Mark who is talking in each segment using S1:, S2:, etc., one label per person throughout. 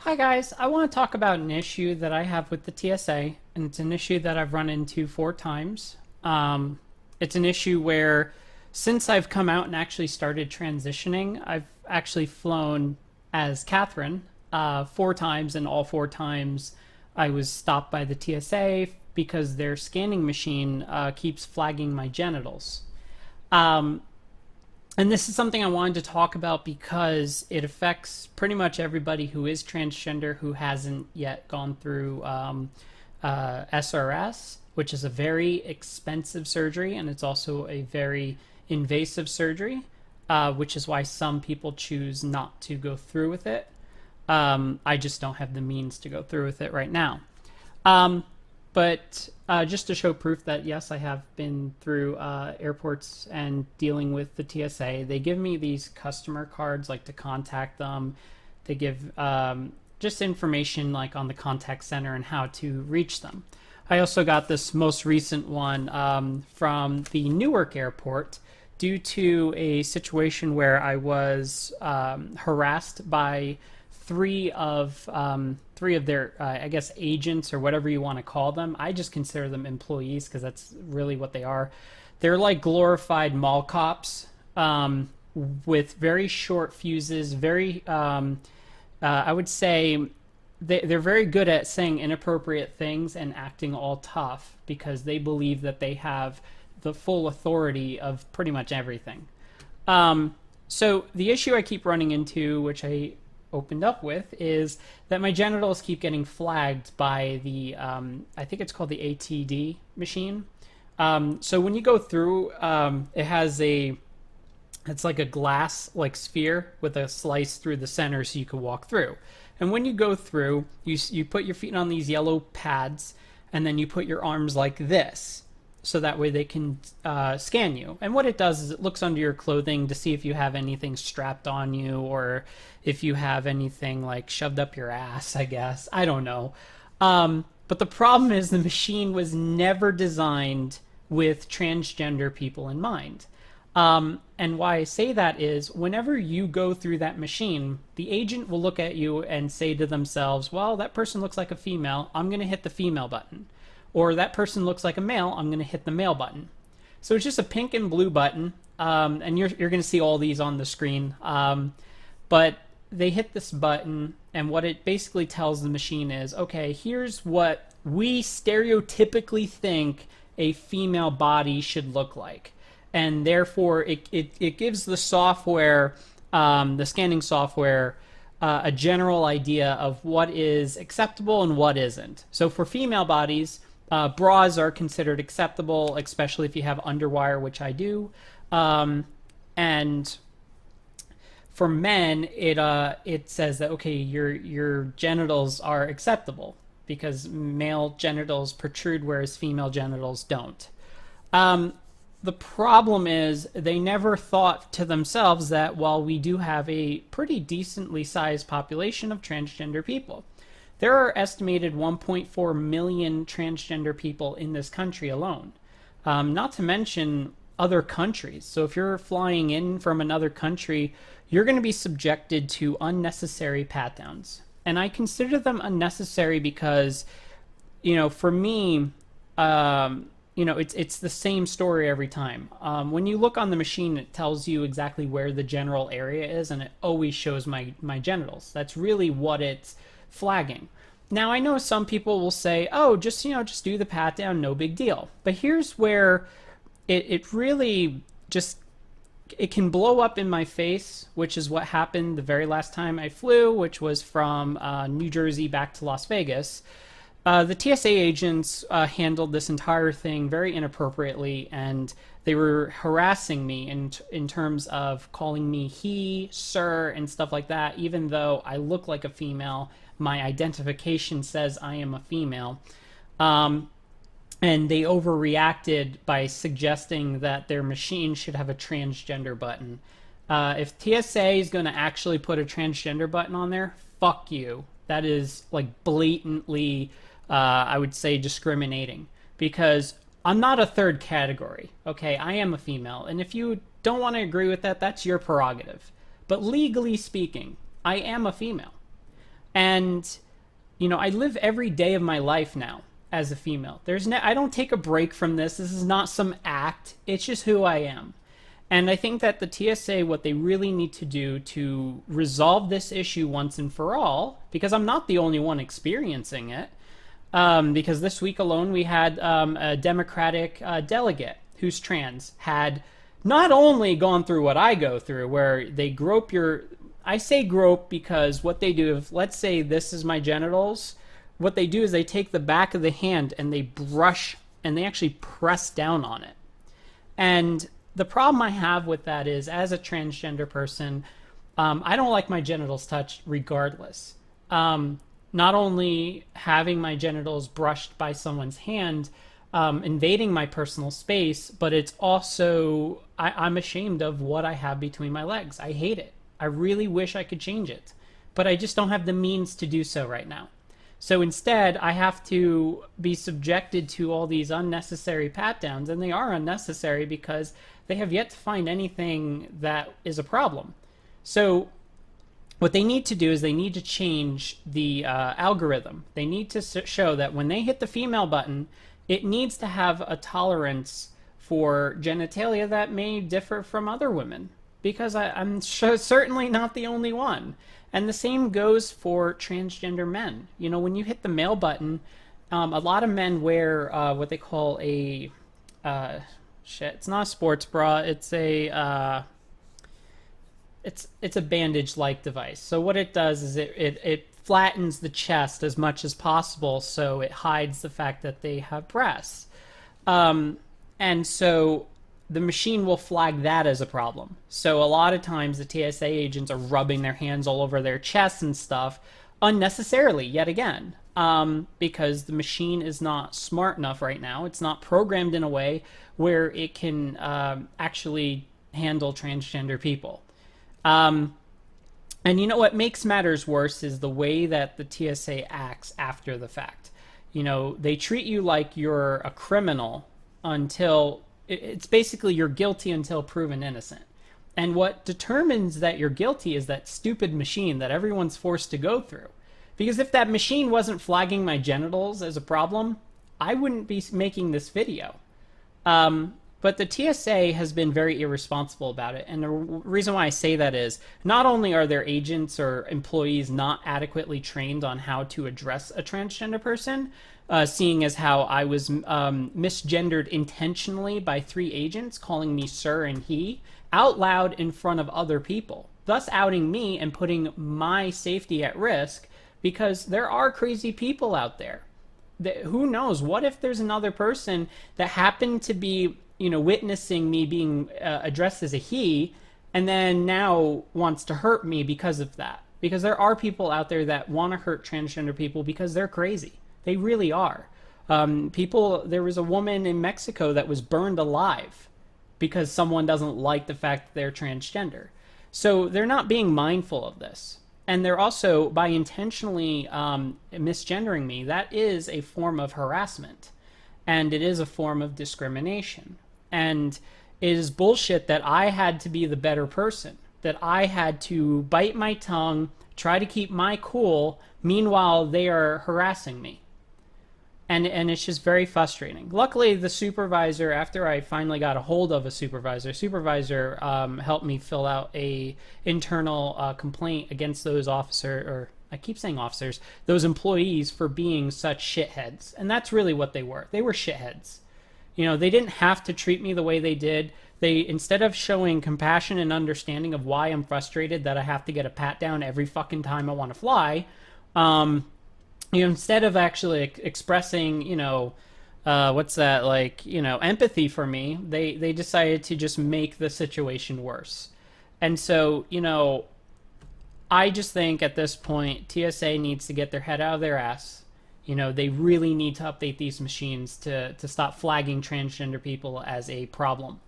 S1: Hi guys, I want to talk about an issue that I have with the TSA, and it's an issue that I've run into 4 times. It's an issue where, since I've come out and actually started transitioning, I've actually flown as Catherine 4 times, and all 4 times I was stopped by the TSA because their scanning machine keeps flagging my genitals. Um, and this is something I wanted to talk about because it affects pretty much everybody who is transgender who hasn't yet gone through SRS, which is a very expensive surgery, and it's also a very invasive surgery, which is why some people choose not to go through with it. I just don't have the means to go through with it right now. Um, but just to show proof that yes, I have been through airports and dealing with the TSA, they give me these customer cards like to contact them. They give just information like on the contact center and how to reach them. I also got this most recent one from the Newark airport due to a situation where I was harassed by three of their I guess agents or whatever you want to call them. I just consider them employees because that's really what they are. They're like glorified mall cops with very short fuses. Very I would say they're very good at saying inappropriate things and acting all tough because they believe that they have the full authority of pretty much everything. So the issue I keep running into, which I opened up with, is that my genitals keep getting flagged by the I think it's called the ATD machine. So when you go through, it has it's like a glass like sphere with a slice through the center so you can walk through. And when you go through, you put your feet on these yellow pads, and then you put your arms like this so that way they can scan you. And what it does is it looks under your clothing to see if you have anything strapped on you or if you have anything like shoved up your ass, I guess. I don't know. But the problem is the machine was never designed with transgender people in mind. And why I say that is whenever you go through that machine, the agent will look at you and say to themselves, well, that person looks like a female. I'm going to hit the female button. Or that person looks like a male. I'm going to hit the male button. So it's just a pink and blue button. And you're going to see all these on the screen. But they hit this button, and what it basically tells the machine is, okay, here's what we stereotypically think a female body should look like. And therefore, it gives the software, the scanning software, a general idea of what is acceptable and what isn't. So for female bodies, bras are considered acceptable, especially if you have underwire, which I do. And for men, it says that okay, your genitals are acceptable because male genitals protrude, whereas female genitals don't. The problem is they never thought to themselves that while we do have a pretty decently sized population of transgender people, there are estimated 1.4 million transgender people in this country alone. Not to mention other countries. So if you're flying in from another country, you're going to be subjected to unnecessary pat downs. And I consider them unnecessary because, for me, it's the same story every time. When you look on the machine, it tells you exactly where the general area is, and it always shows my genitals. That's really what it's flagging. Now, I know some people will say, oh, just do the pat down, no big deal. But here's where it really just, it can blow up in my face, which is what happened the very last time I flew, which was from New Jersey back to Las Vegas. The TSA agents handled this entire thing very inappropriately, and they were harassing me in terms of calling me he, sir, and stuff like that, even though I look like a female. My identification says I am a female. And they overreacted by suggesting that their machine should have a transgender button. If TSA is going to actually put a transgender button on there, fuck you. That is like blatantly, I would say, discriminating, because I'm not a third category. Okay, I am a female, and if you don't want to agree with that, that's your prerogative. But legally speaking, I am a female. And I live every day of my life now as a female. I don't take a break from this. This is not some act. It's just who I am. And I think that the TSA, what they really need to do to resolve this issue once and for all, because I'm not the only one experiencing it, because this week alone we had a Democratic delegate who's trans had not only gone through what I go through, where they grope your. I say grope because what they do, if let's say this is my genitals, what they do is they take the back of the hand and they brush and they actually press down on it. And the problem I have with that is, as a transgender person, I don't like my genitals touched regardless. Not only having my genitals brushed by someone's hand, invading my personal space, but it's also, I'm ashamed of what I have between my legs. I hate it. I really wish I could change it, but I just don't have the means to do so right now. So instead, I have to be subjected to all these unnecessary pat downs, and they are unnecessary because they have yet to find anything that is a problem. So what they need to do is they need to change the algorithm. They need to show that when they hit the female button, it needs to have a tolerance for genitalia that may differ from other women, because I'm certainly not the only one. And the same goes for transgender men. When you hit the male button, a lot of men wear what they call a it's not a sports bra. It's a it's a bandage-like device. So what it does is it flattens the chest as much as possible, so it hides the fact that they have breasts. And so the machine will flag that as a problem. So a lot of times the TSA agents are rubbing their hands all over their chests and stuff unnecessarily, yet again, because the machine is not smart enough right now. It's not programmed in a way where it can actually handle transgender people. And what makes matters worse is the way that the TSA acts after the fact. They treat you like you're a criminal until it's basically you're guilty until proven innocent. And what determines that you're guilty is that stupid machine that everyone's forced to go through. Because if that machine wasn't flagging my genitals as a problem, I wouldn't be making this video. But the TSA has been very irresponsible about it. And the reason why I say that is, not only are their agents or employees not adequately trained on how to address a transgender person, seeing as how I was misgendered intentionally by 3 agents calling me sir and he out loud in front of other people, thus outing me and putting my safety at risk, because there are crazy people out there. Who knows? What if there's another person that happened to be witnessing me being addressed as a he, and then now wants to hurt me because of that? Because there are people out there that want to hurt transgender people because they're crazy. They really are. There was a woman in Mexico that was burned alive because someone doesn't like the fact that they're transgender. So they're not being mindful of this. And they're also, by intentionally misgendering me, that is a form of harassment. And it is a form of discrimination. And it is bullshit that I had to be the better person, that I had to bite my tongue, try to keep my cool, meanwhile they are harassing me. And it's just very frustrating. Luckily, the supervisor, after I finally got a hold of a supervisor helped me fill out a internal complaint against those I keep saying officers, those employees, for being such shitheads. And that's really what they were. They were shitheads. They didn't have to treat me the way they did. They, instead of showing compassion and understanding of why I'm frustrated that I have to get a pat down every fucking time I want to fly, instead of actually expressing, empathy for me, they decided to just make the situation worse. And so, I just think at this point, TSA needs to get their head out of their ass. They really need to update these machines to stop flagging transgender people as a problem.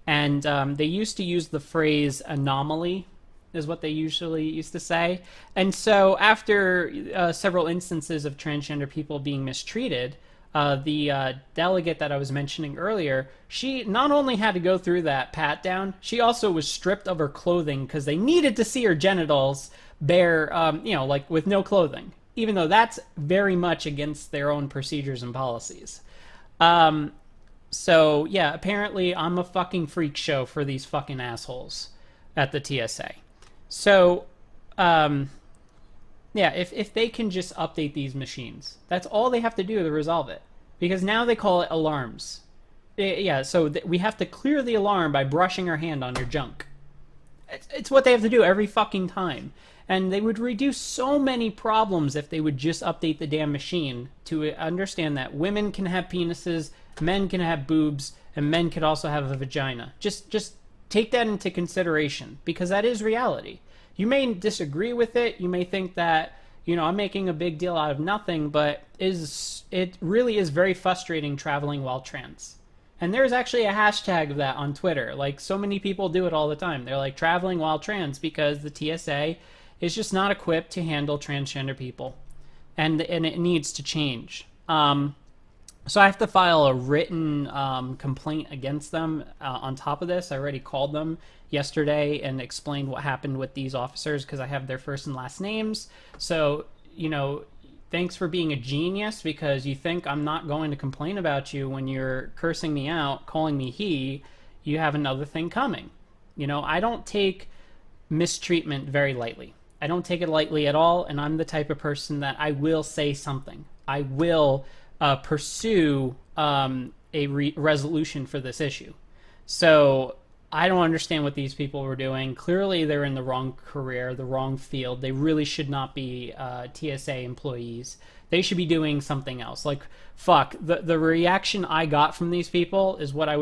S1: And they used to use the phrase anomaly, is what they usually used to say. And so after several instances of transgender people being mistreated, the delegate that I was mentioning earlier, she not only had to go through that pat down, she also was stripped of her clothing because they needed to see her genitals bare, like with no clothing, even though that's very much against their own procedures and policies. Um, so yeah, apparently I'm a fucking freak show for these fucking assholes at the TSA. So, um, yeah, if they can just update these machines, that's all they have to do to resolve it. Because now they call it alarms. Yeah, so we have to clear the alarm by brushing our hand on your junk. It's what they have to do every fucking time. And they would reduce so many problems if they would just update the damn machine to understand that women can have penises, men can have boobs, and men could also have a vagina. Just take that into consideration, because that is reality. You may disagree with it. You may think that, I'm making a big deal out of nothing, but it really is very frustrating traveling while trans. And there's actually a hashtag of that on Twitter. Like, so many people do it all the time. They're like, traveling while trans, because the TSA is just not equipped to handle transgender people. And it needs to change. So I have to file a written complaint against them on top of this. I already called them yesterday and explained what happened with these officers, because I have their first and last names. So, thanks for being a genius, because you think I'm not going to complain about you when you're cursing me out, calling me he. You have another thing coming. I don't take mistreatment very lightly. I don't take it lightly at all, and I'm the type of person that I will say something. I will pursue a resolution for this issue. So I don't understand what these people were doing. Clearly, they're in the wrong career, the wrong field. They really should not be TSA employees. They should be doing something else. Like, fuck, the reaction I got from these people is what I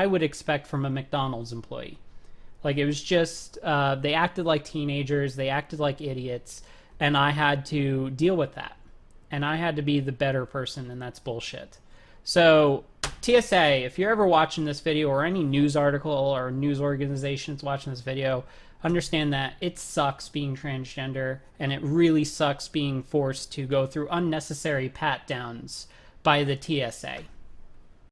S1: would expect from a McDonald's employee. Like, it was just they acted like teenagers, they acted like idiots, and I had to deal with that. And I had to be the better person, and that's bullshit. So, TSA, if you're ever watching this video, or any news article or news organizations watching this video, understand that it sucks being transgender, and it really sucks being forced to go through unnecessary pat downs by the TSA.